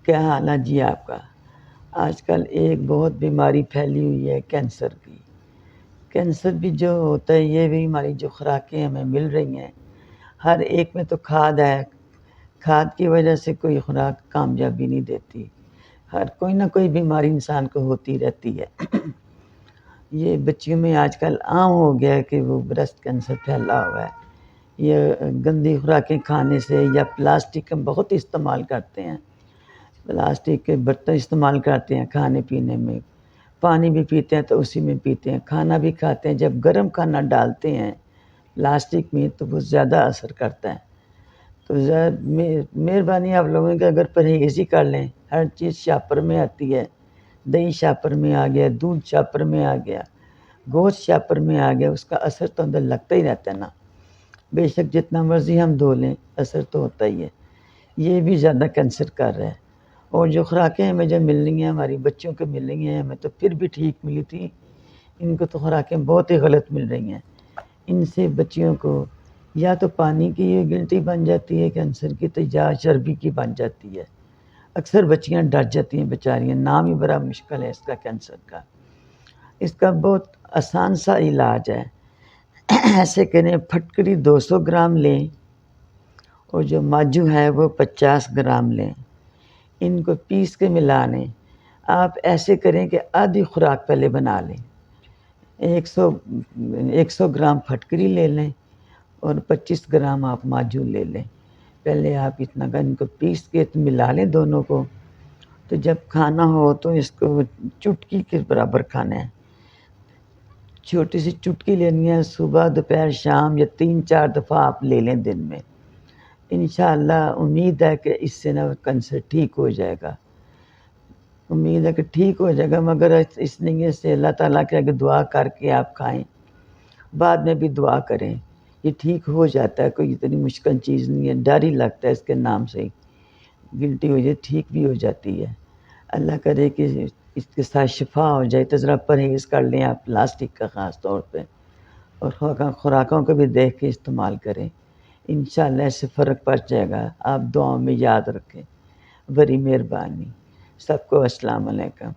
کیا حال ہے جی آپ کا؟ آج کل ایک بہت بیماری پھیلی ہوئی ہے کینسر کی۔ کینسر بھی جو ہوتا ہے یہ بھی ہماری جو خوراکیں ہمیں مل رہی ہیں، ہر ایک میں تو کھاد ہے، کھاد کی وجہ سے کوئی خوراک کامیابی نہیں دیتی، ہر کوئی نہ کوئی بیماری انسان کو ہوتی رہتی ہے۔ یہ بچیوں میں آج کل عام ہو گیا ہے کہ وہ بریسٹ کینسر پھیلا ہوا ہے۔ یہ گندی خوراکیں کھانے سے یا پلاسٹک ہم بہت استعمال کرتے ہیں، پلاسٹک کے برتن استعمال کرتے ہیں کھانے پینے میں، پانی بھی پیتے ہیں تو اسی میں پیتے ہیں، کھانا بھی کھاتے ہیں، جب گرم کھانا ڈالتے ہیں پلاسٹک میں تو وہ زیادہ اثر کرتا ہے۔ تو مہربانی آپ لوگوں کی اگر پرہیز ہی کر لیں، ہر چیز شاپر میں آتی ہے، دہی شاپر میں آ گیا، دودھ شاپر میں آ گیا، گوشت شاپر میں آ گیا، اس کا اثر تو اندر لگتا ہی رہتا ہے نا۔ بے شک جتنا مرضی ہم دھو لیں اثر تو ہوتا ہی ہے، یہ بھی زیادہ کینسر کر رہا ہے۔ اور جو خوراکیں ہمیں جو مل رہی ہیں ہماری بچوں کو مل رہی ہیں، ہمیں تو پھر بھی ٹھیک ملی تھی، ان کو تو خوراکیں بہت ہی غلط مل رہی ہیں۔ ان سے بچیوں کو یا تو پانی کی یہ گلٹی بن جاتی ہے کینسر کی، تو یا چربی کی بن جاتی ہے۔ اکثر بچیاں ڈر جاتی ہیں بیچاریاں، نام ہی بڑا مشکل ہے اس کا کینسر کا۔ اس کا بہت آسان سا علاج ہے، ایسے کریں پھٹکری 200 گرام لیں اور جو ماجو ہے وہ 50 گرام لیں، ان کو پیس کے ملا لیں۔ آپ ایسے کریں کہ آدھی خوراک پہلے بنا لیں، 100 گرام پھٹکری لے لیں اور 25 گرام آپ ماجو لے لیں۔ پہلے آپ اتنا ان کو پیس کے ملا لیں دونوں کو، تو جب کھانا ہو تو اس کو چٹکی کے برابر کھانا ہے، چھوٹی سی چٹکی لینی ہے، صبح دوپہر شام یا 3-4 دفعہ آپ لے لیں دن میں۔ انشاءاللہ امید ہے کہ اس سے نا کینسر ٹھیک ہو جائے گا، امید ہے کہ ٹھیک ہو جائے گا، مگر اس نیت سے اللہ تعالیٰ کے آگے دعا کر کے آپ کھائیں، بعد میں بھی دعا کریں، یہ ٹھیک ہو جاتا ہے، کوئی اتنی مشکل چیز نہیں ہے، ڈر ہی لگتا ہے اس کے نام سے ہی، گلٹی ہو جائے ٹھیک بھی ہو جاتی ہے۔ اللہ کرے کہ اس کے ساتھ شفا ہو جائے، تو ذرا پرہیز کر لیں آپ پلاسٹک کا خاص طور پہ، اور خوراکوں کو بھی دیکھ کے استعمال کریں، انشاءاللہ اس سے فرق پڑ جائے گا۔ آپ دعاؤں میں یاد رکھیں، بڑی مہربانی۔ سب کو السلام علیکم۔